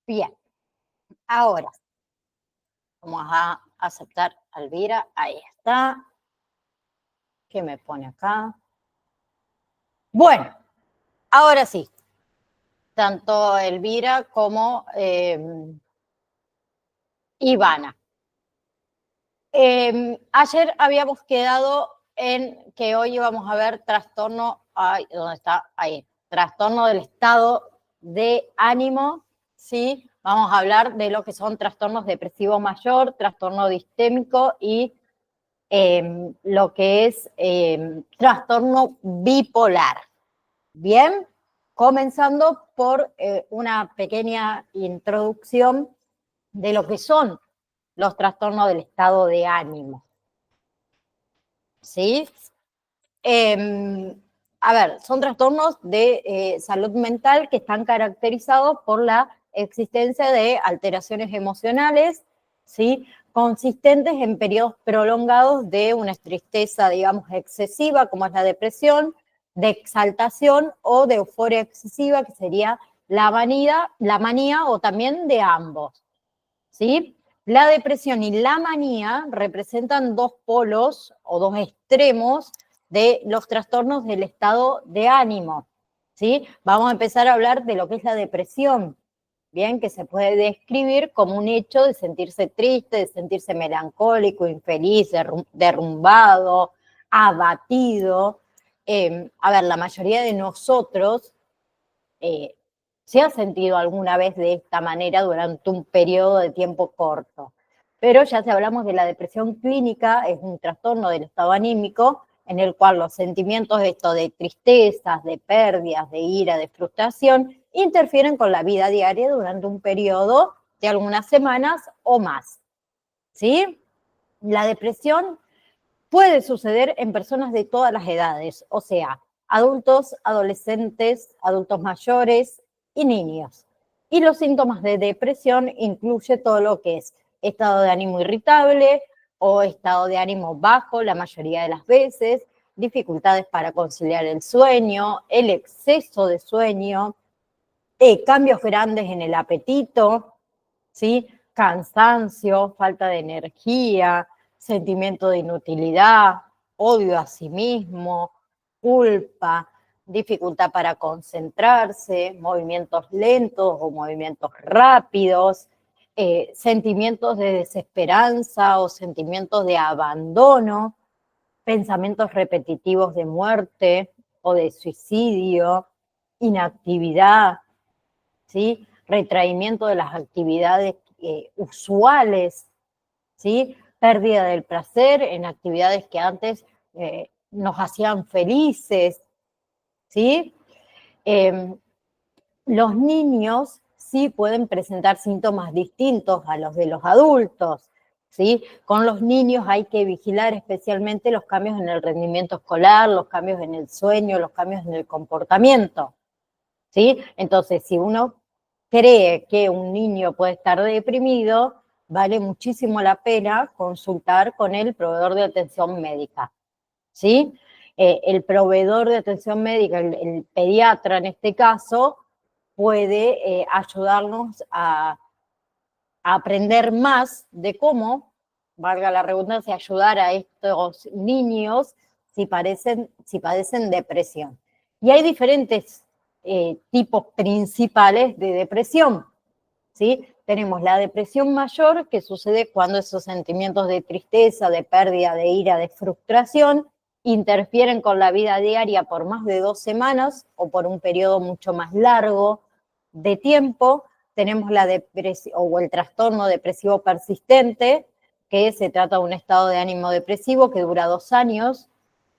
Bien, ahora vamos a aceptar a Elvira. Ahí está. ¿Qué me pone acá? Bueno, ahora sí. Tanto Elvira como Ivana. Ayer habíamos quedado en que hoy íbamos a ver trastorno, ¿dónde está? Ahí, trastorno del estado de ánimo, ¿sí? Vamos a hablar de lo que son trastornos depresivo mayor, trastorno distémico y lo que es trastorno bipolar. Bien, comenzando por una pequeña introducción de lo que son los trastornos del estado de ánimo. ¿Sí? A ver, son trastornos de salud mental que están caracterizados por la existencia de alteraciones emocionales, ¿sí? Consistentes en periodos prolongados de una tristeza, digamos, excesiva, como es la depresión, de exaltación o de euforia excesiva, que sería la manía o también de ambos, ¿sí? La depresión y la manía representan dos polos o dos extremos de los trastornos del estado de ánimo, ¿sí? Vamos a empezar a hablar de lo que es la depresión, ¿bien? Que se puede describir como un hecho de sentirse triste, de sentirse melancólico, infeliz, derrumbado, abatido. A ver, la mayoría de nosotros se ha sentido alguna vez de esta manera durante un periodo de tiempo corto. Pero ya si hablamos de la depresión clínica, es un trastorno del estado anímico en el cual los sentimientos de tristezas, de pérdidas, de ira, de frustración, interfieren con la vida diaria durante un periodo de algunas semanas o más. ¿Sí? La depresión puede suceder en personas de todas las edades, o sea, adultos, adolescentes, adultos mayores y niños. Y los síntomas de depresión incluye todo lo que es estado de ánimo irritable o estado de ánimo bajo la mayoría de las veces, dificultades para conciliar el sueño, el exceso de sueño, cambios grandes en el apetito, ¿sí? Cansancio, falta de energía, sentimiento de inutilidad, odio a sí mismo, culpa, dificultad para concentrarse, movimientos lentos o movimientos rápidos, sentimientos de desesperanza o sentimientos de abandono, pensamientos repetitivos de muerte o de suicidio, inactividad, ¿sí? Retraimiento de las actividades usuales, ¿sí? Pérdida del placer en actividades que antes nos hacían felices, ¿sí? Los niños sí pueden presentar síntomas distintos a los de los adultos, ¿sí? Con los niños hay que vigilar especialmente los cambios en el rendimiento escolar, los cambios en el sueño, los cambios en el comportamiento, ¿sí? Entonces, si uno cree que un niño puede estar deprimido, vale muchísimo la pena consultar con el proveedor de atención médica, ¿sí? El proveedor de atención médica, el pediatra en este caso, puede ayudarnos a aprender más de cómo, valga la redundancia, ayudar a estos niños si padecen depresión. Y hay diferentes tipos principales de depresión, ¿sí? Tenemos la depresión mayor, que sucede cuando esos sentimientos de tristeza, de pérdida, de ira, de frustración, interfieren con la vida diaria por más de 2 semanas o por un periodo mucho más largo de tiempo. Tenemos la depresión o el trastorno depresivo persistente, que se trata de un estado de ánimo depresivo que dura 2 años,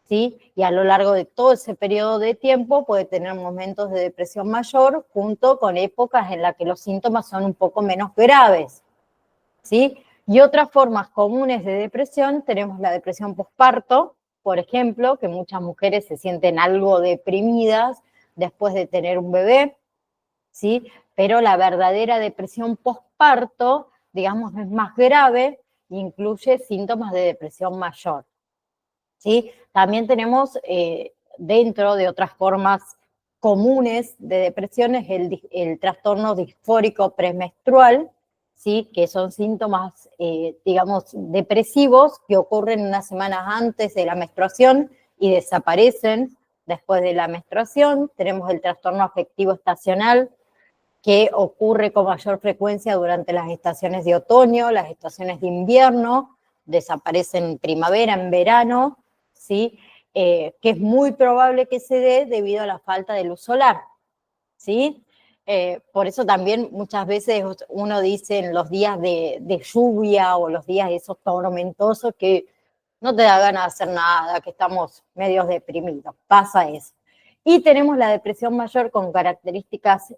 ¿sí? Y a lo largo de todo ese periodo de tiempo puede tener momentos de depresión mayor junto con épocas en las que los síntomas son un poco menos graves, ¿sí? Y otras formas comunes de depresión, tenemos la depresión posparto, por ejemplo, que muchas mujeres se sienten algo deprimidas después de tener un bebé, ¿sí? Pero la verdadera depresión posparto, digamos, es más grave e incluye síntomas de depresión mayor, ¿sí? También tenemos dentro de otras formas comunes de depresión es el trastorno disfórico premenstrual, ¿sí? Que son síntomas, digamos, depresivos que ocurren unas semanas antes de la menstruación y desaparecen después de la menstruación. Tenemos el trastorno afectivo estacional, que ocurre con mayor frecuencia durante las estaciones de otoño, las estaciones de invierno, desaparece en primavera, en verano, ¿sí? Que es muy probable que se dé debido a la falta de luz solar, ¿sí? Por eso también muchas veces uno dice en los días de lluvia o los días esos tormentosos que no te da ganas de hacer nada, que estamos medios deprimidos, pasa eso. Y tenemos la depresión mayor con características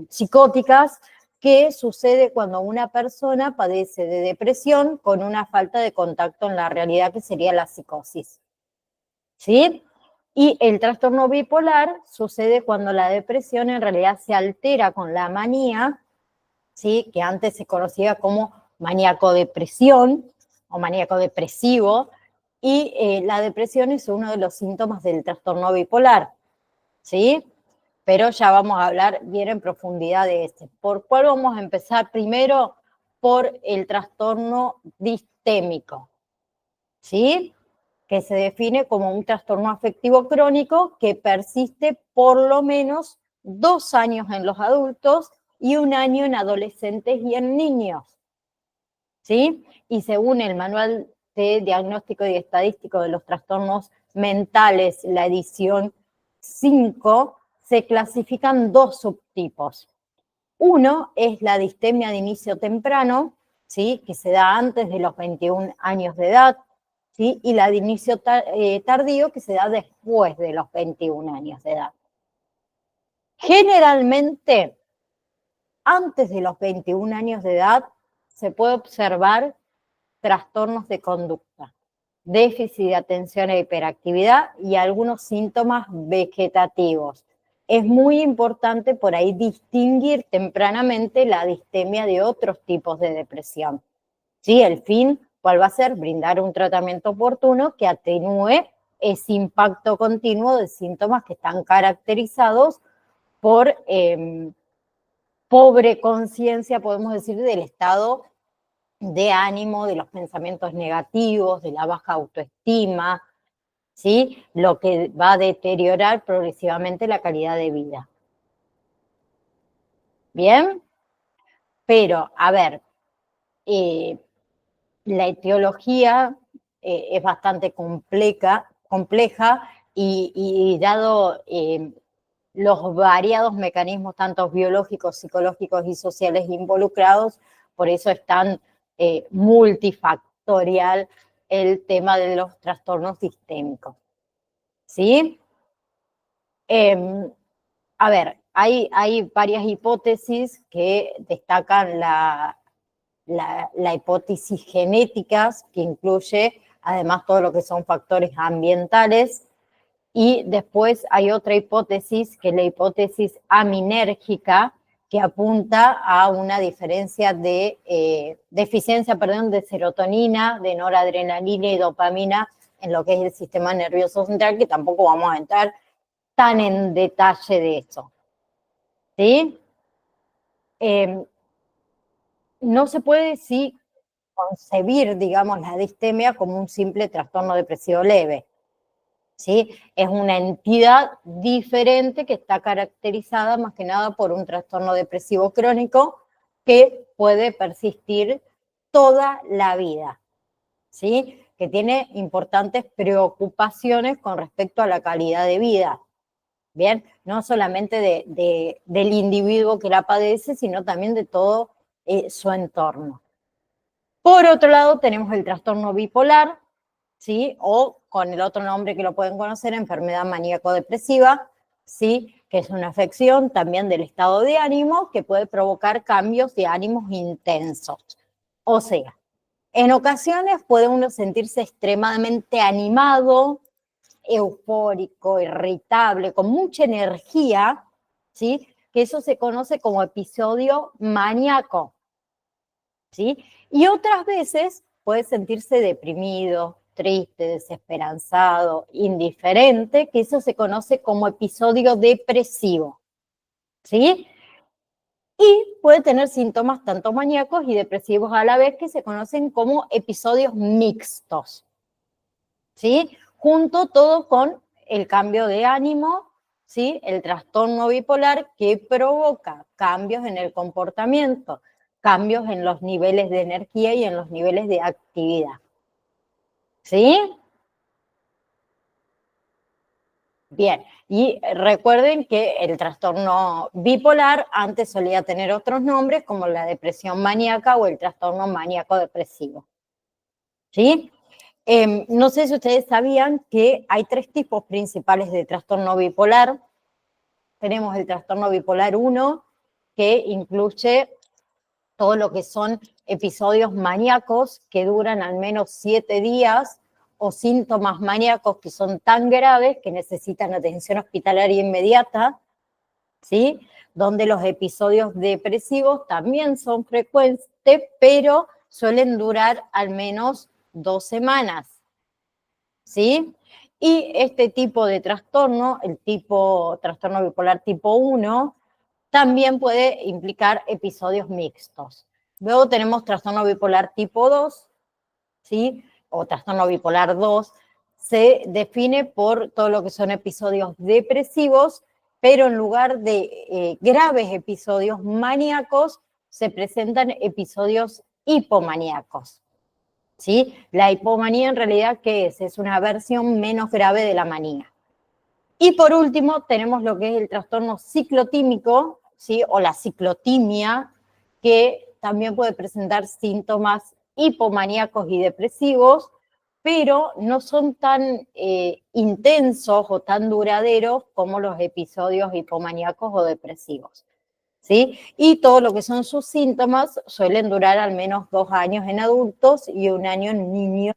psicóticas, que sucede cuando una persona padece de depresión con una falta de contacto en la realidad, que sería la psicosis. ¿Sí? Y el trastorno bipolar sucede cuando la depresión en realidad se altera con la manía, ¿sí? Que antes se conocía como maníaco-depresión o maníaco-depresivo, y la depresión es uno de los síntomas del trastorno bipolar, ¿sí? Pero ya vamos a hablar bien en profundidad de este. ¿Por cuál vamos a empezar? Primero, por el trastorno distémico, ¿sí? Que se define como un trastorno afectivo crónico que persiste por lo menos 2 años en los adultos y 1 año en adolescentes y en niños, ¿sí? Y según el Manual de Diagnóstico y Estadístico de los Trastornos Mentales, la edición 5, se clasifican 2 subtipos. Uno es la distemia de inicio temprano, ¿sí? Que se da antes de los 21 años de edad, ¿sí? Y la de inicio tardío, que se da después de los 21 años de edad. Generalmente, antes de los 21 años de edad, se puede observar trastornos de conducta, déficit de atención e hiperactividad y algunos síntomas vegetativos. Es muy importante por ahí distinguir tempranamente la distemia de otros tipos de depresión. ¿Sí? El fin, ¿cuál va a ser? Brindar un tratamiento oportuno que atenúe ese impacto continuo de síntomas que están caracterizados por pobre conciencia, podemos decir, del estado de ánimo, de los pensamientos negativos, de la baja autoestima, ¿sí? Lo que va a deteriorar progresivamente la calidad de vida. ¿Bien? Pero, a ver, la etiología es bastante compleja y dado los variados mecanismos, tanto biológicos, psicológicos y sociales involucrados, por eso es tan multifactorial el tema de los trastornos sistémicos. ¿Sí? A ver, hay varias hipótesis que destacan la hipótesis genéticas, que incluye además todo lo que son factores ambientales, y después hay otra hipótesis, que es la hipótesis aminérgica, que apunta a una deficiencia de serotonina, de noradrenalina y dopamina en lo que es el sistema nervioso central, que tampoco vamos a entrar tan en detalle de eso. ¿Sí? No se puede concebir, digamos, la distemia como un simple trastorno depresivo leve. ¿Sí? Es una entidad diferente que está caracterizada más que nada por un trastorno depresivo crónico que puede persistir toda la vida, ¿sí? Que tiene importantes preocupaciones con respecto a la calidad de vida. Bien, no solamente del individuo que la padece, sino también de todo su entorno. Por otro lado, tenemos el trastorno bipolar, ¿sí? O con el otro nombre que lo pueden conocer, enfermedad maníaco-depresiva, ¿sí? Que es una afección también del estado de ánimo que puede provocar cambios de ánimos intensos. O sea, en ocasiones puede uno sentirse extremadamente animado, eufórico, irritable, con mucha energía, ¿sí? Que eso se conoce como episodio maníaco, ¿sí? Y otras veces puede sentirse deprimido, triste, desesperanzado, indiferente, que eso se conoce como episodio depresivo, ¿sí? Y puede tener síntomas tanto maníacos y depresivos a la vez, que se conocen como episodios mixtos, ¿sí? Junto todo con el cambio de ánimo, ¿sí? El trastorno bipolar, que provoca cambios en el comportamiento, cambios en los niveles de energía y en los niveles de actividad, ¿sí? Bien, y recuerden que el trastorno bipolar antes solía tener otros nombres, como la depresión maníaca o el trastorno maníaco depresivo, ¿sí? No sé si ustedes sabían que hay 3 tipos principales de trastorno bipolar. Tenemos el trastorno bipolar 1, que incluye todo lo que son episodios maníacos que duran al menos 7 días, o síntomas maníacos que son tan graves que necesitan atención hospitalaria inmediata, ¿sí? Donde los episodios depresivos también son frecuentes, pero suelen durar al menos 2 semanas, ¿sí? Y este tipo de trastorno, el trastorno bipolar tipo 1, también puede implicar episodios mixtos. Luego tenemos trastorno bipolar tipo 2, ¿sí? O trastorno bipolar 2, se define por todo lo que son episodios depresivos, pero en lugar de graves episodios maníacos, se presentan episodios hipomaníacos, ¿sí? La hipomanía en realidad, ¿qué es? Es una versión menos grave de la manía. Y por último, tenemos lo que es el trastorno ciclotímico, ¿sí? O la ciclotimia, que también puede presentar síntomas hipomaníacos y depresivos, pero no son tan intensos o tan duraderos como los episodios hipomaníacos o depresivos, ¿sí? Y todo lo que son sus síntomas suelen durar al menos 2 años en adultos y 1 año en niños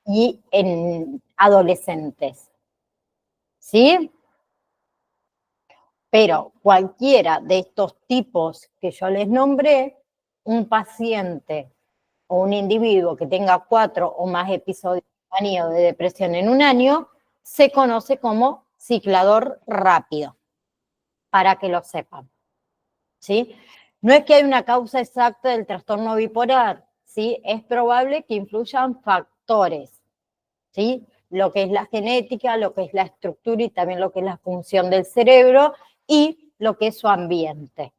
y en adolescentes, ¿sí? Pero cualquiera de estos tipos que yo les nombré, un paciente o un individuo que tenga 4 o más episodios de manía o de depresión en 1 año, se conoce como ciclador rápido, para que lo sepan, ¿sí? No es que hay una causa exacta del trastorno bipolar, ¿sí? Es probable que influyan factores, ¿sí? Lo que es la genética, lo que es la estructura y también lo que es la función del cerebro y lo que es su ambiente.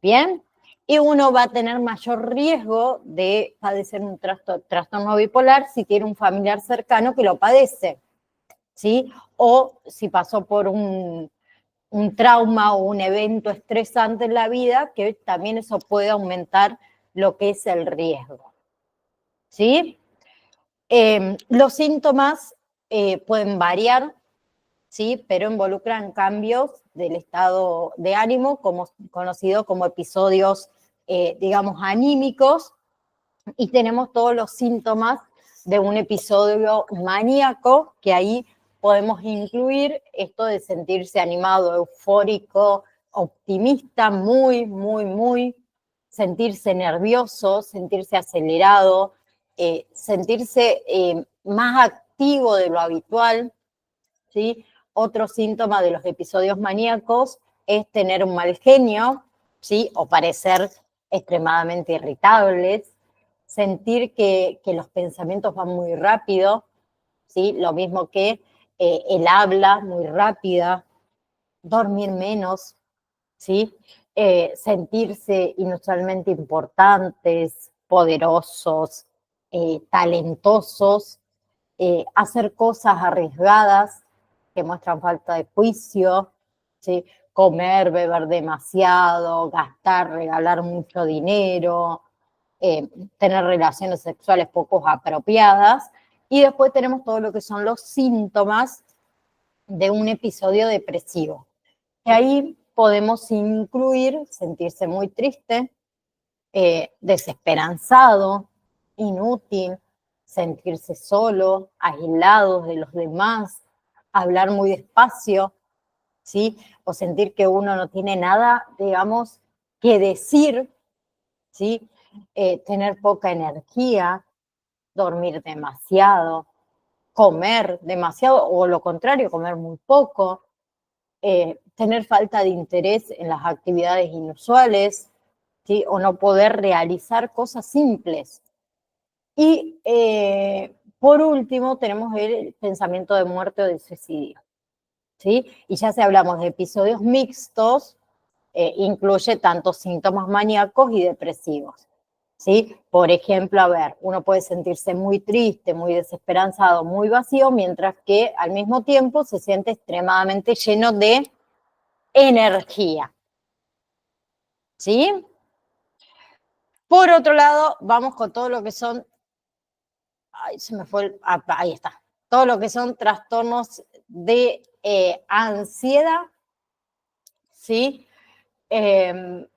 ¿Bien? Y uno va a tener mayor riesgo de padecer un trastorno bipolar si tiene un familiar cercano que lo padece, ¿sí? O si pasó por un trauma o un evento estresante en la vida, que también eso puede aumentar lo que es el riesgo, ¿sí? Los síntomas pueden variar, ¿sí? Pero involucran cambios del estado de ánimo, conocido como episodios, digamos, anímicos, y tenemos todos los síntomas de un episodio maníaco, que ahí podemos incluir esto de sentirse animado, eufórico, optimista, muy, sentirse nervioso, sentirse acelerado, sentirse más activo de lo habitual, ¿sí? Otro síntoma de los episodios maníacos es tener un mal genio, ¿sí? O parecer extremadamente irritables, sentir que los pensamientos van muy rápido, ¿sí? Lo mismo que el habla muy rápida, dormir menos, ¿sí? Sentirse inusualmente importantes, poderosos, talentosos, hacer cosas arriesgadas que muestran falta de juicio, ¿sí? Comer, beber demasiado, gastar, regalar mucho dinero, tener relaciones sexuales poco apropiadas. Y después tenemos todo lo que son los síntomas de un episodio depresivo. Y ahí podemos incluir sentirse muy triste, desesperanzado, inútil, sentirse solo, aislado de los demás, hablar muy despacio, ¿sí? O sentir que uno no tiene nada, digamos, que decir, ¿sí? Tener poca energía, dormir demasiado, comer demasiado o lo contrario, comer muy poco, tener falta de interés en las actividades inusuales, ¿sí? O no poder realizar cosas simples. Y por último tenemos el pensamiento de muerte o de suicidio, ¿sí? Y ya si hablamos de episodios mixtos, incluye tanto síntomas maníacos y depresivos, ¿sí? Por ejemplo, a ver, uno puede sentirse muy triste, muy desesperanzado, muy vacío, mientras que al mismo tiempo se siente extremadamente lleno de energía, ¿sí? Por otro lado, vamos con todo lo que son, ay, se me fue, ahí está, todo lo que son trastornos de ansiedad, ¿sí? Que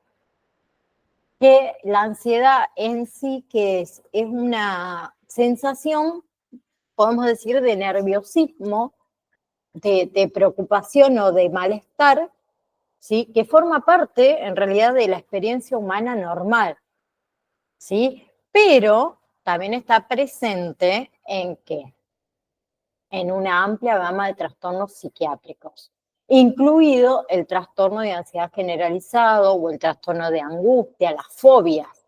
la ansiedad en sí, que es una sensación, podemos decir, de nerviosismo, de preocupación o de malestar, ¿sí? Que forma parte, en realidad, de la experiencia humana normal, ¿sí? Pero también está presente en ¿qué? En una amplia gama de trastornos psiquiátricos, incluido el trastorno de ansiedad generalizado o el trastorno de angustia, las fobias,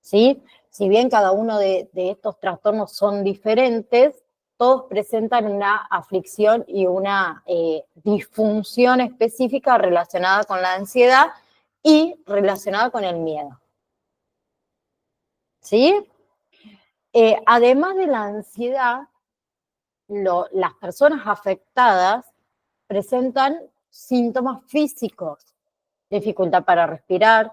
¿sí? Si bien cada uno de estos trastornos son diferentes, todos presentan una aflicción y una disfunción específica relacionada con la ansiedad y relacionada con el miedo, ¿sí? Además de la ansiedad, las personas afectadas presentan síntomas físicos, dificultad para respirar,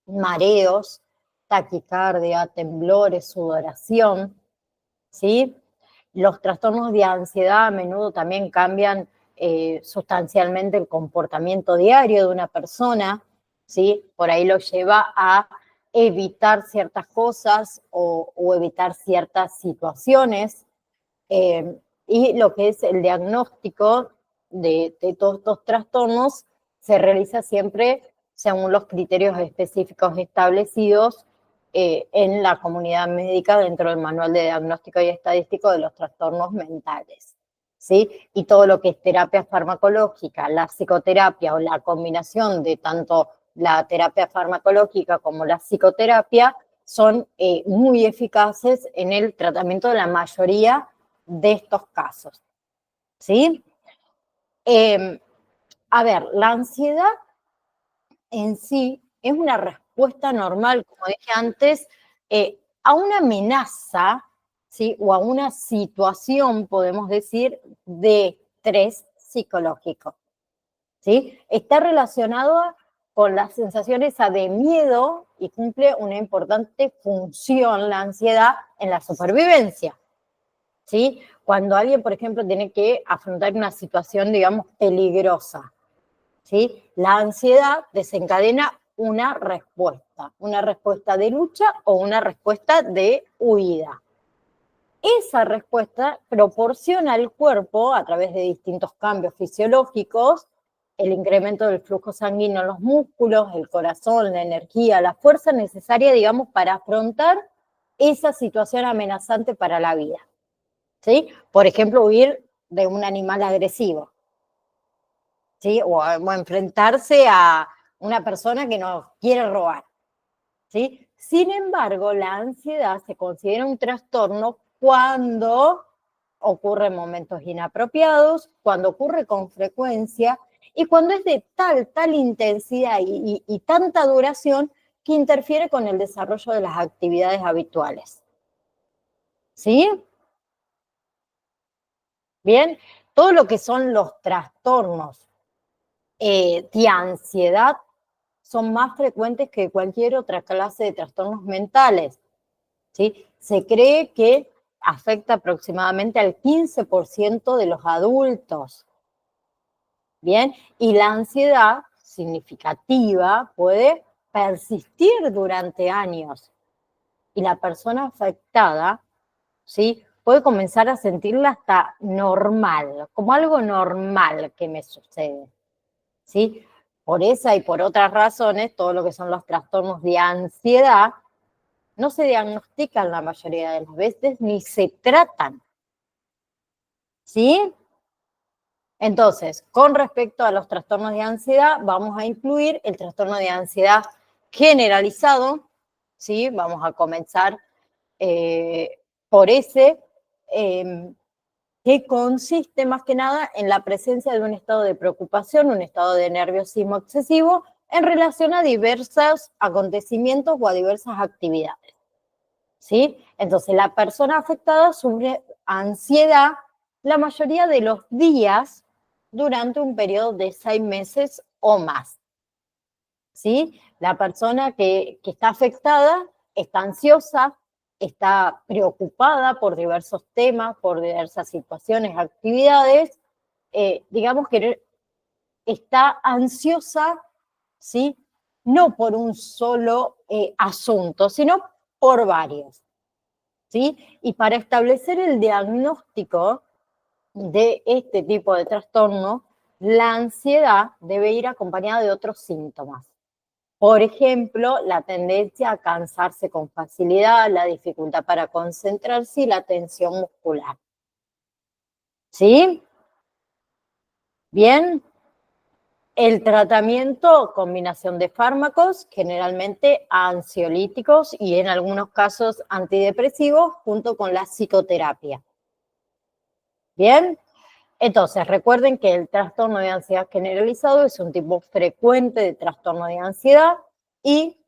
mareos, taquicardia, temblores, sudoración, ¿sí? Los trastornos de ansiedad a menudo también cambian sustancialmente el comportamiento diario de una persona, ¿sí? Por ahí lo lleva a evitar ciertas cosas o evitar ciertas situaciones. Y lo que es el diagnóstico de todos estos trastornos se realiza siempre según los criterios específicos establecidos en la comunidad médica dentro del Manual de Diagnóstico y Estadístico de los Trastornos Mentales, ¿sí? Y todo lo que es terapia farmacológica, la psicoterapia o la combinación de tanto la terapia farmacológica como la psicoterapia son muy eficaces en el tratamiento de la mayoría de estos casos, ¿sí? A ver, la ansiedad en sí es una respuesta normal, como dije antes, a una amenaza, ¿sí? O a una situación, podemos decir, de estrés psicológico, ¿sí? Está relacionado con las sensaciones de miedo y cumple una importante función, la ansiedad, en la supervivencia, ¿sí? Cuando alguien, por ejemplo, tiene que afrontar una situación, digamos, peligrosa, ¿sí? La ansiedad desencadena una respuesta de lucha o una respuesta de huida. Esa respuesta proporciona al cuerpo, a través de distintos cambios fisiológicos, el incremento del flujo sanguíneo en los músculos, el corazón, la energía, la fuerza necesaria, digamos, para afrontar esa situación amenazante para la vida, ¿sí? Por ejemplo, huir de un animal agresivo, ¿sí? O enfrentarse a una persona que nos quiere robar, ¿sí? Sin embargo, la ansiedad se considera un trastorno cuando ocurre en momentos inapropiados, cuando ocurre con frecuencia y cuando es de tal intensidad y tanta duración que interfiere con el desarrollo de las actividades habituales, ¿sí? Bien, todo lo que son los trastornos de ansiedad son más frecuentes que cualquier otra clase de trastornos mentales, ¿sí? Se cree que afecta aproximadamente al 15% de los adultos, ¿bien? Y la ansiedad significativa puede persistir durante años y la persona afectada, ¿sí? Puede comenzar a sentirla hasta normal, como algo normal que me sucede, ¿sí? Por esa y por otras razones, todo lo que son los trastornos de ansiedad no se diagnostican la mayoría de las veces ni se tratan. ¿Sí? Entonces, con respecto a los trastornos de ansiedad, vamos a incluir el trastorno de ansiedad generalizado, ¿sí? Vamos a comenzar por ese, que consiste más que nada en la presencia de un estado de preocupación, un estado de nerviosismo excesivo en relación a diversos acontecimientos o a diversas actividades, ¿sí? Entonces, la persona afectada sufre ansiedad la mayoría de los días durante un periodo de 6 meses o más, ¿sí? La persona que está afectada está ansiosa, está preocupada por diversos temas, por diversas situaciones, actividades, digamos que está ansiosa, ¿sí? No por un solo asunto, sino por varios, ¿sí? Y para establecer el diagnóstico de este tipo de trastorno, la ansiedad debe ir acompañada de otros síntomas. Por ejemplo, la tendencia a cansarse con facilidad, la dificultad para concentrarse y la tensión muscular. ¿Sí? Bien. El tratamiento, combinación de fármacos, generalmente ansiolíticos y en algunos casos antidepresivos, junto con la psicoterapia. Bien. Entonces, recuerden que el trastorno de ansiedad generalizado es un tipo frecuente de trastorno de ansiedad y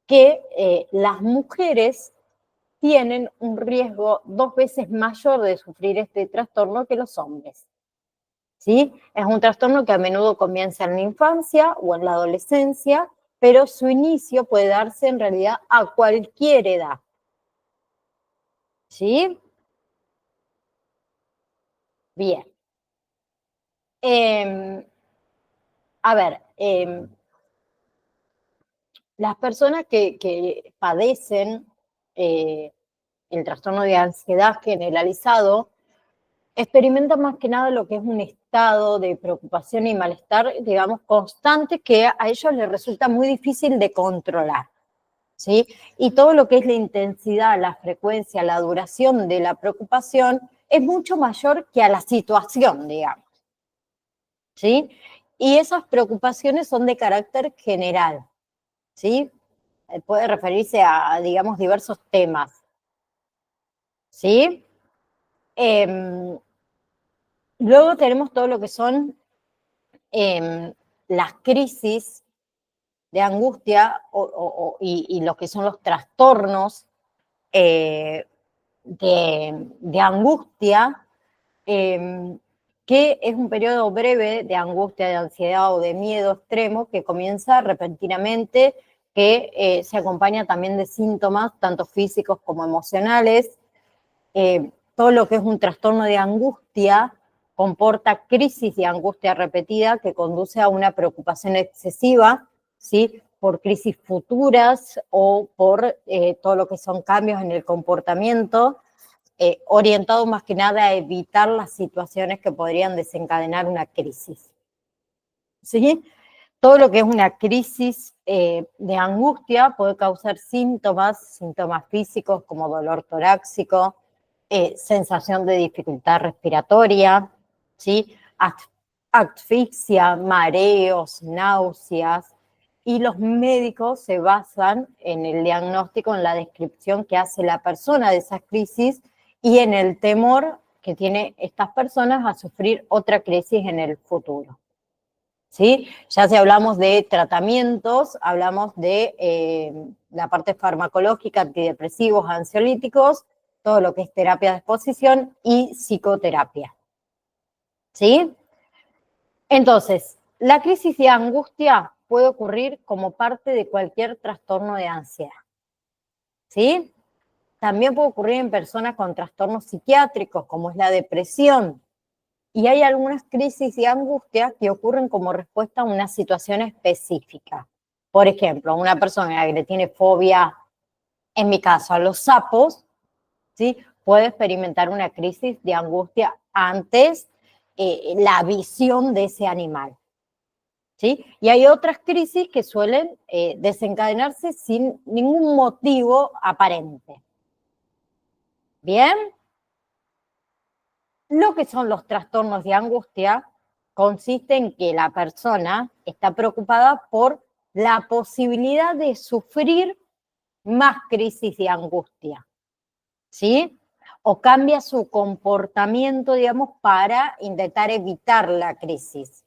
que las mujeres tienen un riesgo 2 veces mayor de sufrir este trastorno que los hombres. ¿Sí? Es un trastorno que a menudo comienza en la infancia o en la adolescencia, pero su inicio puede darse en realidad a cualquier edad. ¿Sí? Bien. A ver, las personas que padecen el trastorno de ansiedad generalizado experimentan más que nada lo que es un estado de preocupación y malestar, digamos, constante que a ellos les resulta muy difícil de controlar, ¿sí? Y todo lo que es la intensidad, la frecuencia, la duración de la preocupación es mucho mayor que a la situación, digamos, ¿sí? Y esas preocupaciones son de carácter general, ¿sí? Puede referirse a, digamos, diversos temas, ¿sí? Luego tenemos todo lo que son las crisis de angustia y lo que son los trastornos de angustia, que es un periodo breve de angustia, de ansiedad o de miedo extremo que comienza repentinamente, que se acompaña también de síntomas tanto físicos como emocionales. Todo lo que es un trastorno de angustia comporta crisis de angustia repetida que conduce a una preocupación excesiva, ¿sí? Por crisis futuras o por todo lo que son cambios en el comportamiento, orientado más que nada a evitar las situaciones que podrían desencadenar una crisis. ¿Sí? Todo lo que es una crisis de angustia puede causar síntomas físicos como dolor torácico, sensación de dificultad respiratoria, ¿sí? Asfixia, mareos, náuseas, y los médicos se basan en el diagnóstico, en la descripción que hace la persona de esas crisis y en el temor que tienen estas personas a sufrir otra crisis en el futuro. ¿Sí? Ya si hablamos de tratamientos, hablamos de la parte farmacológica, antidepresivos, ansiolíticos, todo lo que es terapia de exposición y psicoterapia. ¿Sí? Entonces, la crisis de angustia puede ocurrir como parte de cualquier trastorno de ansiedad. ¿Sí? También puede ocurrir en personas con trastornos psiquiátricos, como es la depresión. Y hay algunas crisis de angustia que ocurren como respuesta a una situación específica. Por ejemplo, una persona que le tiene fobia, en mi caso, a los sapos, ¿sí? Puede experimentar una crisis de angustia antes la visión de ese animal. ¿sí? Y hay otras crisis que suelen desencadenarse sin ningún motivo aparente. ¿Bien? Lo que son los trastornos de angustia consiste en que la persona está preocupada por la posibilidad de sufrir más crisis de angustia, ¿sí? O cambia su comportamiento, digamos, para intentar evitar la crisis,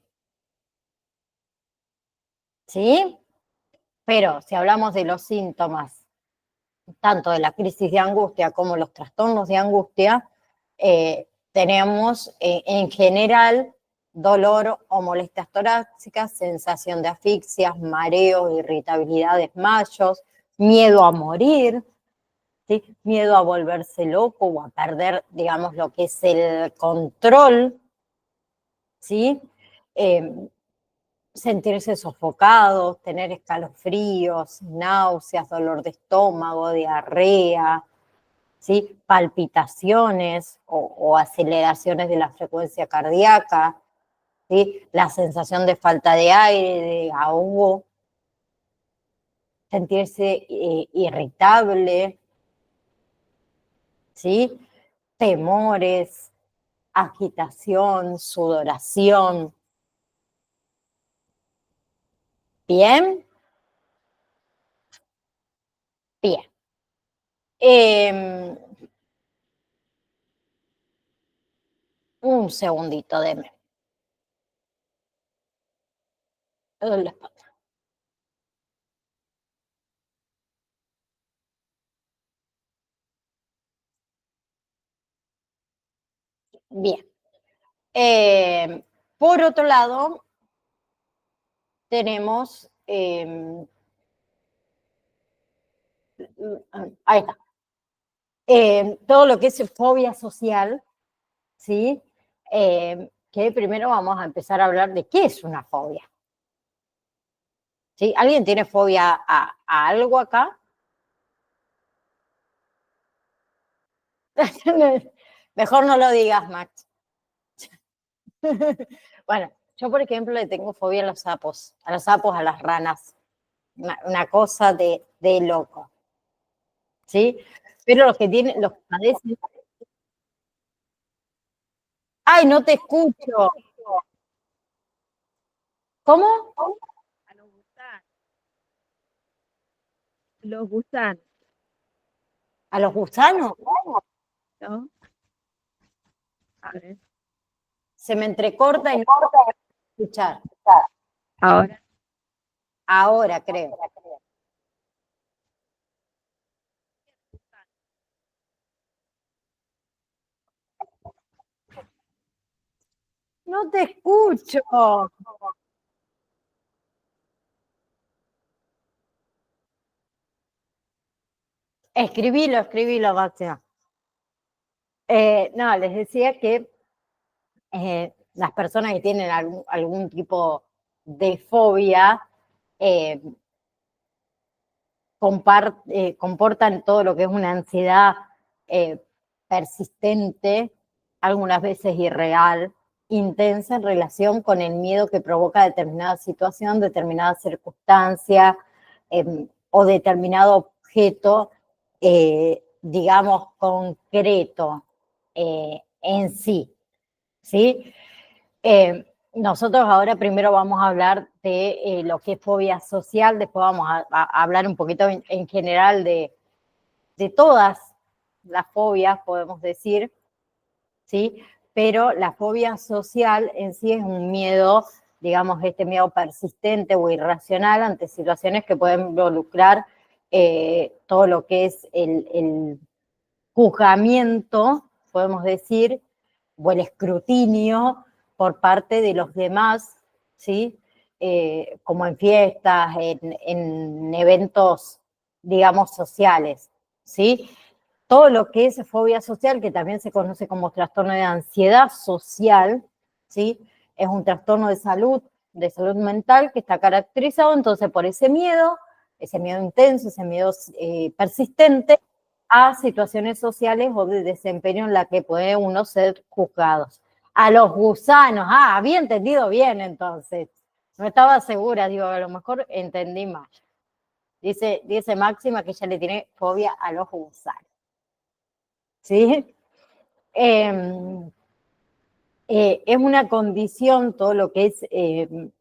¿sí? Pero si hablamos de los síntomas, tanto de la crisis de angustia como los trastornos de angustia, tenemos en general dolor o molestias torácicas, sensación de asfixias, mareos, irritabilidad, desmayos, miedo a morir, ¿sí? Miedo a volverse loco o a perder, digamos, lo que es el control, ¿sí? Sentirse sofocados, tener escalofríos, náuseas, dolor de estómago, diarrea, ¿sí? Palpitaciones o aceleraciones de la frecuencia cardíaca, ¿sí? La sensación de falta de aire, de ahogo, sentirse irritable, ¿sí? Temores, agitación, sudoración. ¿Bien? Bien. Eh, un segundito, deme. Bien. Por otro lado, tenemos, ahí está, todo lo que es fobia social, ¿sí? Que primero vamos a empezar a hablar de qué es una fobia. ¿Sí? ¿Alguien tiene fobia a algo acá? Mejor no lo digas, Max. Bueno, yo por ejemplo le tengo fobia a los sapos, a las ranas. Una cosa de loco. ¿Sí? Pero los que padecen. ¡Ay, no te escucho! ¿Cómo? A los gusanos. Los gusanos, ¿A los gusanos? ¿no? A ver, Se me entrecorta y no puedo escuchar. ahora. Ahora creo. No te escucho. Escribilo, Máxima. No, les decía que las personas que tienen algún tipo de fobia eh, comportan todo lo que es una ansiedad eh, persistente, algunas veces irreal, intensa en relación con el miedo que provoca determinada situación, determinada circunstancia o determinado objeto, digamos, concreto en sí, ¿sí? Nosotros ahora primero vamos a hablar de lo que es fobia social, después vamos a hablar un poquito en general de todas las fobias, podemos decir, ¿sí? Pero la fobia social en sí es un miedo, digamos, este miedo persistente o irracional ante situaciones que pueden involucrar todo lo que es el juzgamiento, podemos decir, o el escrutinio por parte de los demás, ¿sí? Como en fiestas, en eventos, digamos, sociales, ¿sí? Todo lo que es fobia social, que también se conoce como trastorno de ansiedad social, ¿sí? Es un trastorno de salud mental que está caracterizado entonces por ese miedo intenso, ese miedo persistente a situaciones sociales o de desempeño en la que puede uno ser juzgado. A los gusanos, había entendido bien entonces. No estaba segura, digo, a lo mejor entendí mal. Dice Máxima que ella le tiene fobia a los gusanos. ¿Sí? Es una condición, todo lo que es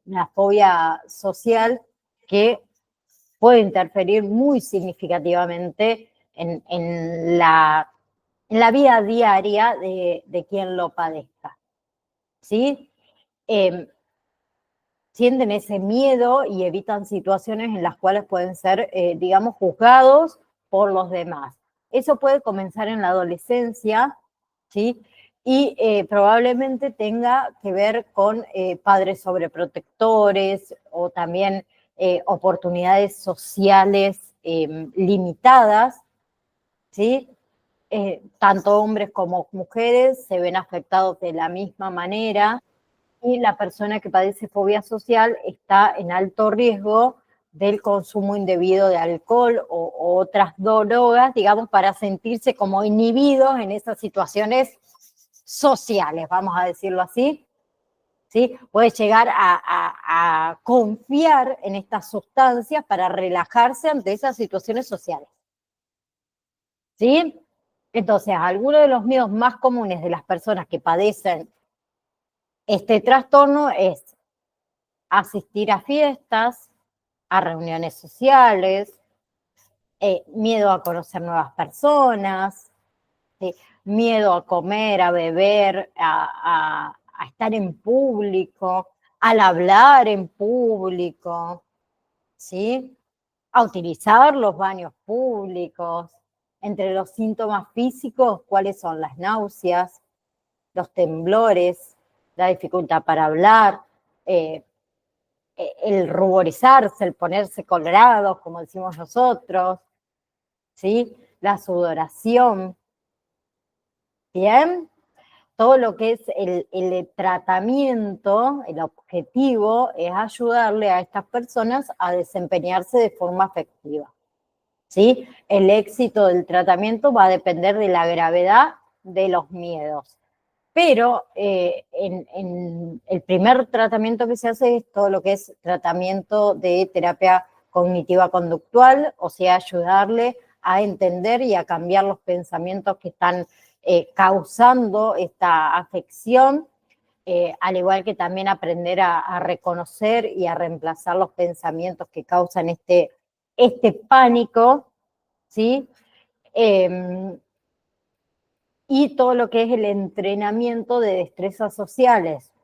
la fobia social, que puede interferir muy significativamente en la vida diaria de quien lo padezca. ¿Sí? Sienten ese miedo y evitan situaciones en las cuales pueden ser, digamos, juzgados por los demás. Eso puede comenzar en la adolescencia, ¿sí? Y probablemente tenga que ver con padres sobreprotectores o también oportunidades sociales limitadas, ¿sí? Tanto hombres como mujeres se ven afectados de la misma manera, y la persona que padece fobia social está en alto riesgo del consumo indebido de alcohol o otras drogas, digamos, para sentirse como inhibidos en esas situaciones sociales, vamos a decirlo así. ¿Sí? Puede llegar a confiar en estas sustancias para relajarse ante esas situaciones sociales. ¿Sí? Entonces, algunos de los miedos más comunes de las personas que padecen este trastorno es asistir a fiestas, a reuniones sociales, miedo a conocer nuevas personas, ¿sí? Miedo a comer, a beber, a estar en público, al hablar en público, ¿sí? A utilizar los baños públicos. Entre los síntomas físicos, ¿cuáles son? Las náuseas, los temblores, la dificultad para hablar, el ruborizarse, el ponerse colorados, como decimos nosotros, ¿sí? La sudoración, ¿bien? Todo lo que es el tratamiento, el objetivo es ayudarle a estas personas a desempeñarse de forma efectiva, ¿sí? El éxito del tratamiento va a depender de la gravedad de los miedos. Pero en el primer tratamiento que se hace es todo lo que es tratamiento de terapia cognitiva conductual, o sea, ayudarle a entender y a cambiar los pensamientos que están causando esta afección, al igual que también aprender a reconocer y a reemplazar los pensamientos que causan este pánico, ¿sí? Y todo lo que es el entrenamiento de destrezas sociales,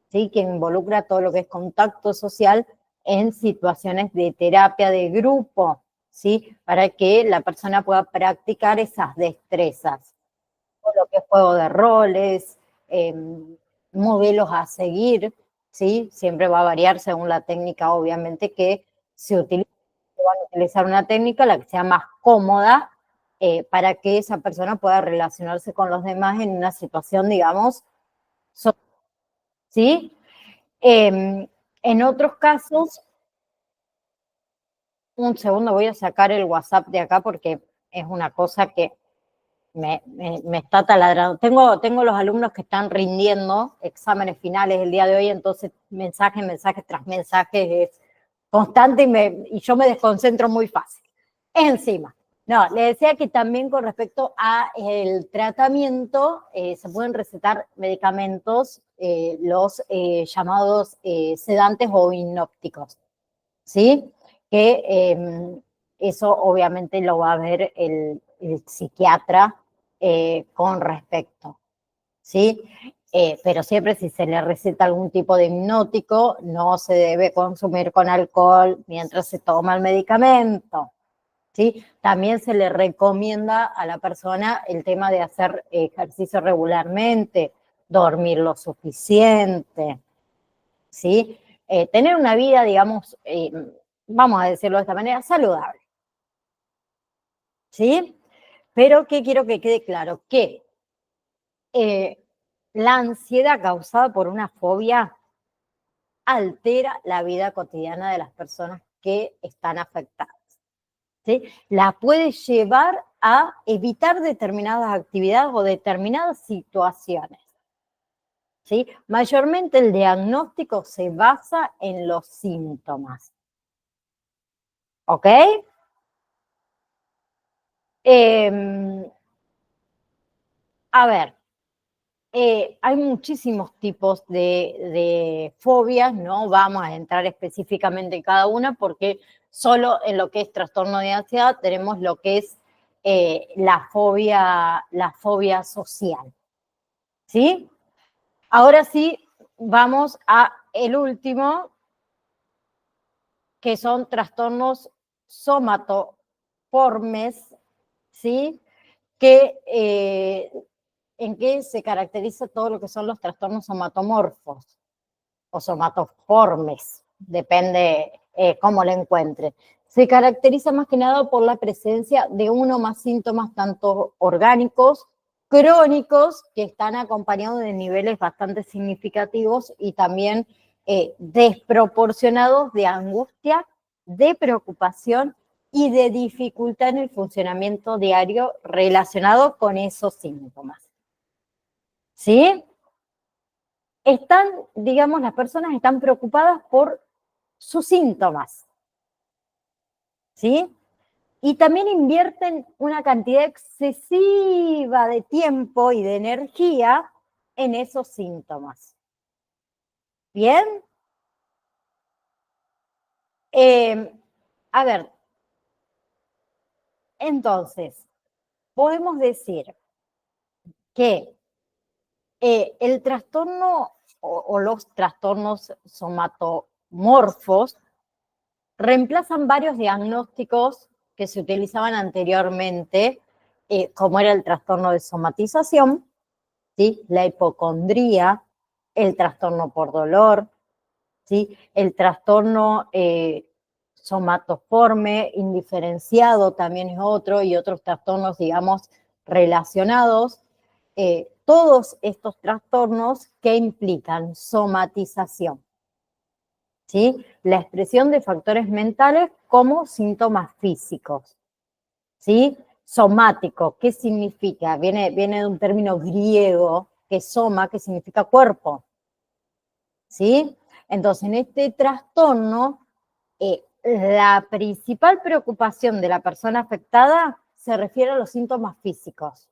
¿sí? Que involucra todo lo que es contacto social en situaciones de terapia de grupo, ¿sí? Para que la persona pueda practicar esas destrezas. Todo lo que es juego de roles, modelos a seguir, ¿sí? Siempre va a variar según la técnica, obviamente, que se utiliza. Van a utilizar una técnica, la que sea más cómoda, para que esa persona pueda relacionarse con los demás en una situación, digamos, ¿sí? En otros casos, un segundo, voy a sacar el WhatsApp de acá porque es una cosa que me está taladrando. Tengo los alumnos que están rindiendo exámenes finales el día de hoy, entonces mensaje tras mensaje es constante y yo me desconcentro muy fácil. Encima. No, le decía que también con respecto a el tratamiento, se pueden recetar medicamentos, los llamados sedantes o hipnópticos, ¿sí? Que eso obviamente lo va a ver el psiquiatra con respecto, ¿sí? Pero siempre si se le receta algún tipo de hipnótico, no se debe consumir con alcohol mientras se toma el medicamento, ¿sí? También se le recomienda a la persona el tema de hacer ejercicio regularmente, dormir lo suficiente, ¿sí? Tener una vida, digamos, vamos a decirlo de esta manera, saludable, ¿sí? Pero ¿qué quiero que quede claro? Que la ansiedad causada por una fobia altera la vida cotidiana de las personas que están afectadas, ¿sí? La puede llevar a evitar determinadas actividades o determinadas situaciones, ¿sí? Mayormente el diagnóstico se basa en los síntomas. ¿Ok? A ver, hay muchísimos tipos de fobias, no vamos a entrar específicamente en cada una porque solo en lo que es trastorno de ansiedad tenemos lo que es la fobia social, ¿sí? Ahora sí, vamos a el último, que son trastornos somatoformes, ¿sí? ¿En qué se caracteriza todo lo que son los trastornos somatomorfos o somatoformes? Depende cómo lo encuentre. Se caracteriza más que nada por la presencia de uno o más síntomas, tanto orgánicos, crónicos, que están acompañados de niveles bastante significativos y también desproporcionados de angustia, de preocupación y de dificultad en el funcionamiento diario relacionado con esos síntomas. ¿Sí? Digamos, las personas están preocupadas por sus síntomas. ¿Sí? Y también invierten una cantidad excesiva de tiempo y de energía en esos síntomas. ¿Bien? A ver, entonces, podemos decir que el trastorno o los trastornos somatomorfos reemplazan varios diagnósticos que se utilizaban anteriormente, como era el trastorno de somatización, ¿sí? La hipocondría, el trastorno por dolor, ¿sí? El trastorno somatoforme, indiferenciado también es otro, y otros trastornos, digamos, relacionados. Todos estos trastornos que implican somatización, ¿sí? La expresión de factores mentales como síntomas físicos, ¿sí? Somático, ¿qué significa? Viene de un término griego, que es soma, que significa cuerpo, ¿sí? Entonces, en este trastorno, la principal preocupación de la persona afectada se refiere a los síntomas físicos,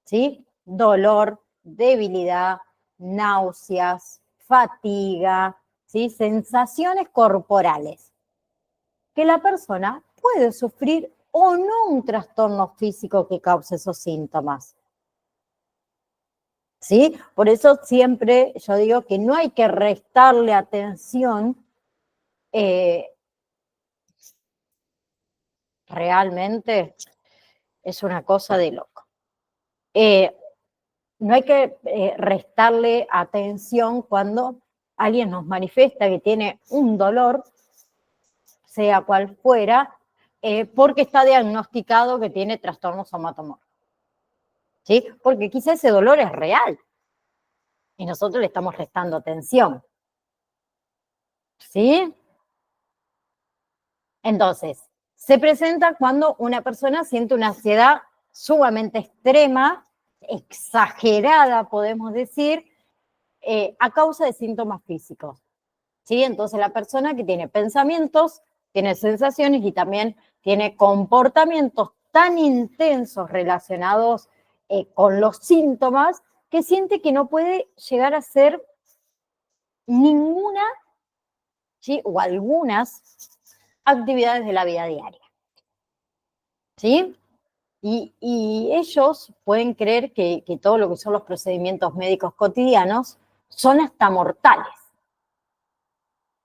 ¿sí? Dolor, debilidad, náuseas, fatiga, ¿sí? Sensaciones corporales. Que la persona puede sufrir o no un trastorno físico que cause esos síntomas. ¿Sí? Por eso siempre yo digo que no hay que restarle atención, realmente es una cosa de loco. No hay que restarle atención cuando alguien nos manifiesta que tiene un dolor, sea cual fuera, porque está diagnosticado que tiene trastorno somatomorfo, ¿sí? Porque quizá ese dolor es real y nosotros le estamos restando atención, ¿sí? Entonces, se presenta cuando una persona siente una ansiedad sumamente extrema, exagerada, podemos decir, a causa de síntomas físicos, ¿sí? Entonces, la persona que tiene pensamientos, tiene sensaciones y también tiene comportamientos tan intensos relacionados con los síntomas que siente que no puede llegar a hacer ninguna, ¿sí? O algunas actividades de la vida diaria, ¿sí? Y ellos pueden creer que todo lo que son los procedimientos médicos cotidianos son hasta mortales,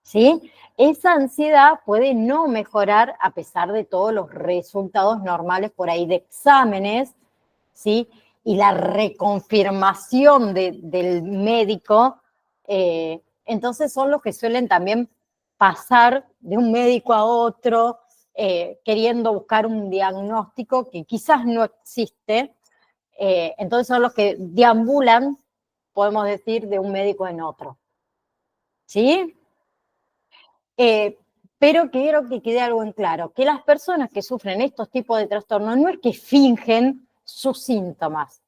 ¿sí? Esa ansiedad puede no mejorar a pesar de todos los resultados normales por ahí de exámenes, ¿sí? Y la reconfirmación del médico, entonces son los que suelen también pasar de un médico a otro, queriendo buscar un diagnóstico que quizás no existe, entonces son los que deambulan, podemos decir, de un médico en otro, ¿sí? Pero quiero que quede algo en claro, que las personas que sufren estos tipos de trastornos no es que fingen sus síntomas.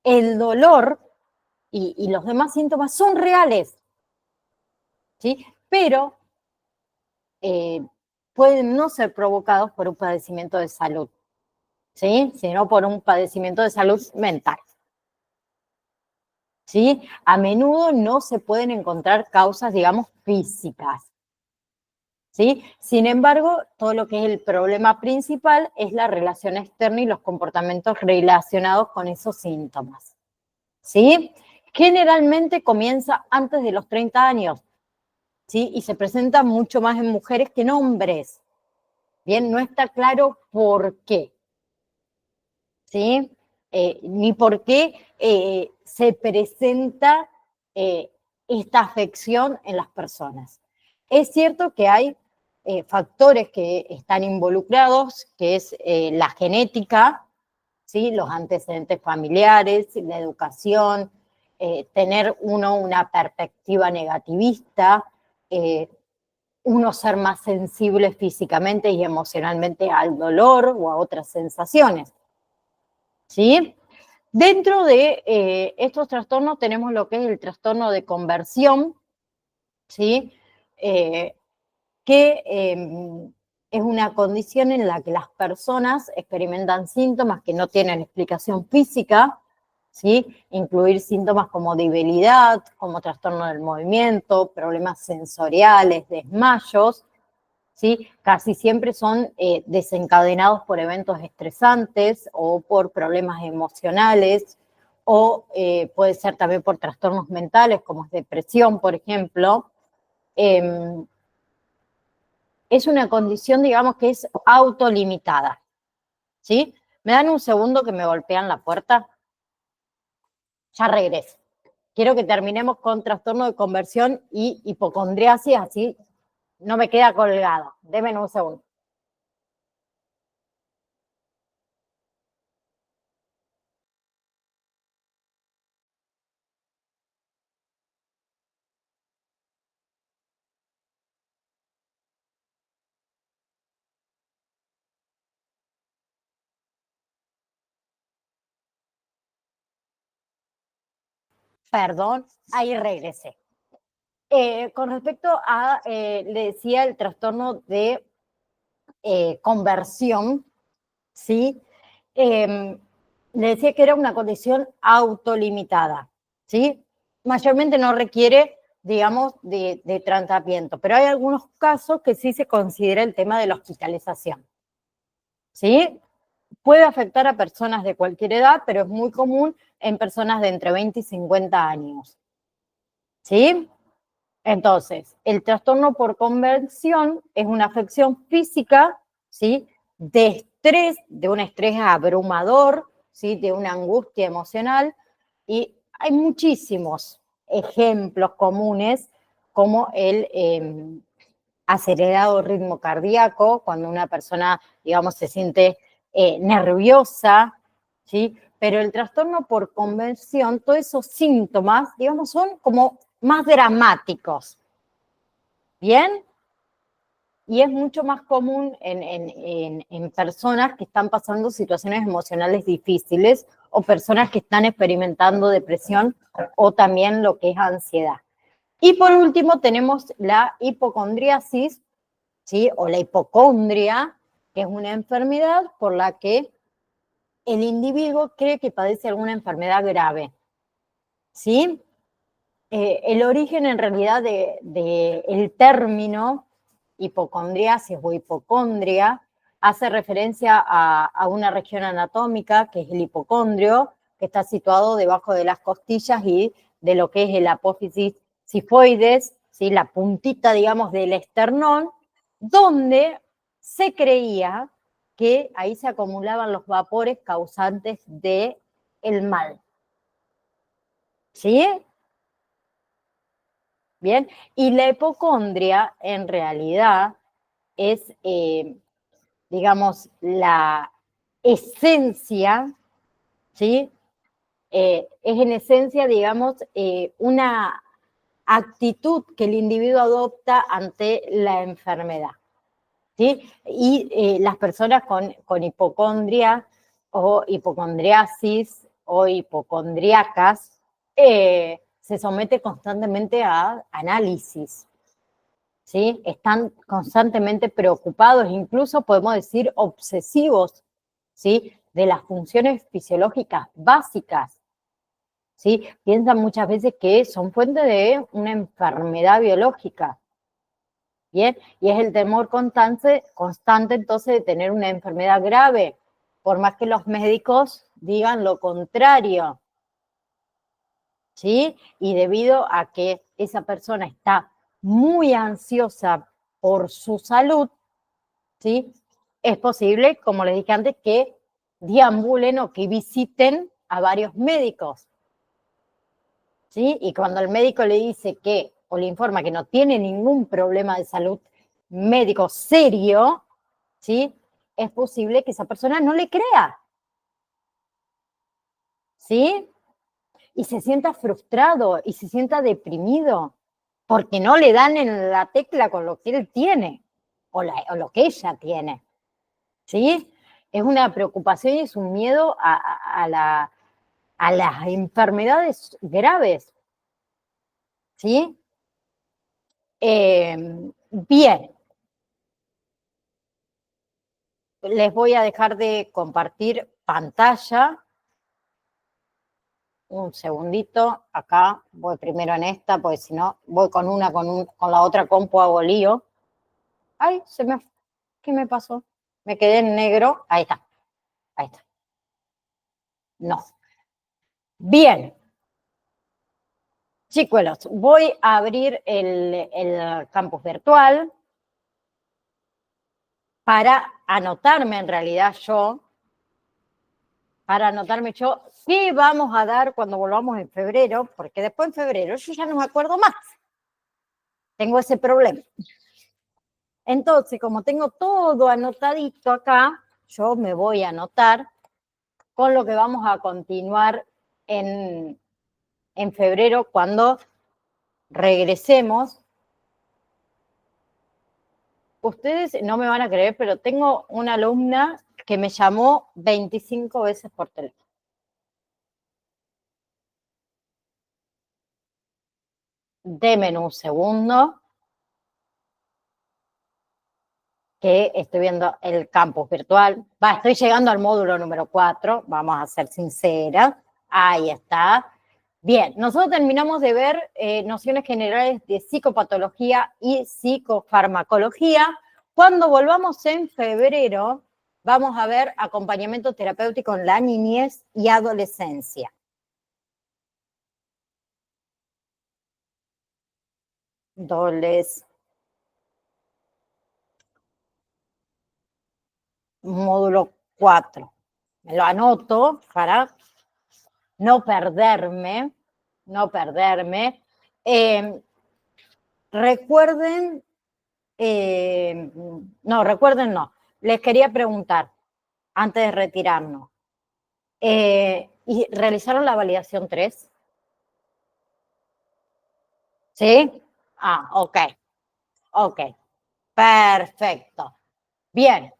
El dolor y los demás síntomas son reales, ¿sí? Pero pueden no ser provocados por un padecimiento de salud, ¿sí? Sino por un padecimiento de salud mental, ¿sí? A menudo no se pueden encontrar causas, digamos, físicas, ¿sí? Sin embargo, todo lo que es el problema principal es la relación externa y los comportamientos relacionados con esos síntomas, ¿sí? Generalmente comienza antes de los 30 años, ¿sí? Y se presenta mucho más en mujeres que en hombres. Bien, no está claro por qué, ¿sí? Ni por qué se presenta esta afección en las personas. Es cierto que hay factores que están involucrados, que es la genética, ¿sí? Los antecedentes familiares, la educación, tener uno una perspectiva negativista, uno ser más sensible físicamente y emocionalmente al dolor o a otras sensaciones, ¿sí? Dentro de estos trastornos tenemos lo que es el trastorno de conversión, ¿sí? Que es una condición en la que las personas experimentan síntomas que no tienen explicación física, ¿sí? Incluir síntomas como debilidad, como trastorno del movimiento, problemas sensoriales, desmayos, ¿sí? Casi siempre son desencadenados por eventos estresantes o por problemas emocionales o puede ser también por trastornos mentales como es depresión, por ejemplo. Es una condición, digamos, que es autolimitada, ¿sí? ¿Me dan un segundo que me golpean la puerta? Ya regreso. Quiero que terminemos con trastorno de conversión y hipocondriasis, así no me queda colgado. Denme un segundo. Perdón, ahí regresé. Con respecto a, le decía, el trastorno de conversión, ¿sí? Le decía que era una condición autolimitada, ¿sí? Mayormente no requiere, digamos, de tratamiento, pero hay algunos casos que sí se considera el tema de la hospitalización, ¿sí? Puede afectar a personas de cualquier edad, pero es muy común en personas de entre 20 y 50 años, ¿sí? Entonces, el trastorno por conversión es una afección física, ¿sí? De estrés, de un estrés abrumador, ¿sí? De una angustia emocional, y hay muchísimos ejemplos comunes como el acelerado ritmo cardíaco, cuando una persona, digamos, se siente nerviosa, ¿sí? Pero el trastorno por conversión, todos esos síntomas, digamos, son como más dramáticos, ¿bien? Y es mucho más común en personas que están pasando situaciones emocionales difíciles o personas que están experimentando depresión o también lo que es ansiedad. Y por último tenemos la hipocondriasis, ¿sí? O la hipocondria, que es una enfermedad por la que el individuo cree que padece alguna enfermedad grave, ¿sí? El origen en realidad el término hipocondriasis o hipocondria hace referencia a una región anatómica que es el hipocondrio, que está situado debajo de las costillas y de lo que es el apófisis sifoides, ¿sí? La puntita, digamos, del esternón, donde se creía que ahí se acumulaban los vapores causantes del mal, ¿sí? Bien, y la hipocondria en realidad es, digamos, la esencia, ¿sí? Es en esencia, digamos, una actitud que el individuo adopta ante la enfermedad, ¿sí? Y las personas con hipocondria o hipocondriasis o hipocondriacas, se somete constantemente a análisis, ¿sí? Están constantemente preocupados, incluso podemos decir obsesivos, ¿sí? De las funciones fisiológicas básicas, ¿sí? Piensan muchas veces que son fuente de una enfermedad biológica, ¿bien? Y es el temor constante entonces de tener una enfermedad grave, por más que los médicos digan lo contrario, ¿sí? Y debido a que esa persona está muy ansiosa por su salud, ¿sí? Es posible, como les dije antes, que deambulen o que visiten a varios médicos, ¿sí? Y cuando el médico le dice que, o le informa que no tiene ningún problema de salud médico serio, ¿sí? Es posible que esa persona no le crea, ¿sí? Y se sienta frustrado y se sienta deprimido porque no le dan en la tecla con lo que él tiene o lo que ella tiene, ¿sí? Es una preocupación y es un miedo a las enfermedades graves, ¿sí? Bien, les voy a dejar de compartir pantalla. Un segundito, acá voy primero en esta, porque si no, voy con con la otra compu hago lío. Ay, ¿qué me pasó? Me quedé en negro. Ahí está, ahí está. No. Bien, chicuelos, voy a abrir el campus virtual para anotarme en realidad yo, qué vamos a dar cuando volvamos en febrero, porque después en febrero yo ya no me acuerdo más. Tengo ese problema. Entonces, como tengo todo anotadito acá, yo me voy a anotar con lo que vamos a continuar en febrero cuando regresemos. Ustedes no me van a creer, pero tengo una alumna que me llamó 25 veces por teléfono. Deme un segundo, que estoy viendo el campus virtual. Estoy llegando al módulo número 4, vamos a ser sinceras. Ahí está. Bien, nosotros terminamos de ver nociones generales de psicopatología y psicofarmacología. Cuando volvamos en febrero, vamos a ver acompañamiento terapéutico en la niñez y adolescencia. Módulo 4. Me lo anoto para no perderme, no perderme. Recuerden, recuerden no. Les quería preguntar, antes de retirarnos, ¿y realizaron la validación 3? ¿Sí? Ah, ok, ok, perfecto. Bien,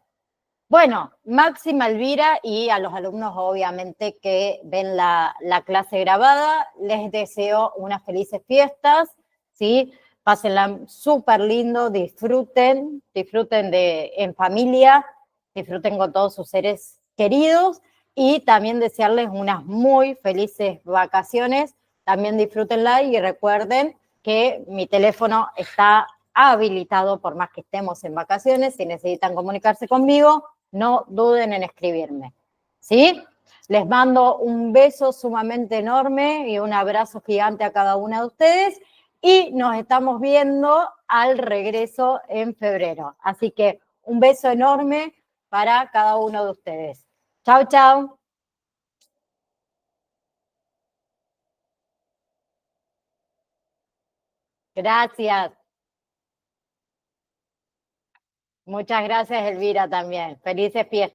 bueno, Máxima, Elvira y a los alumnos obviamente que ven la clase grabada, les deseo unas felices fiestas, ¿sí? Pásenla súper lindo, disfruten en familia, disfruten con todos sus seres queridos y también desearles unas muy felices vacaciones. También disfrútenla y recuerden que mi teléfono está habilitado por más que estemos en vacaciones. Si necesitan comunicarse conmigo, no duden en escribirme, ¿sí? Les mando un beso sumamente enorme y un abrazo gigante a cada una de ustedes y nos estamos viendo al regreso en febrero. Así que un beso enorme para cada uno de ustedes. Chau, chau. Gracias. Muchas gracias, Elvira, también. Felices fiestas.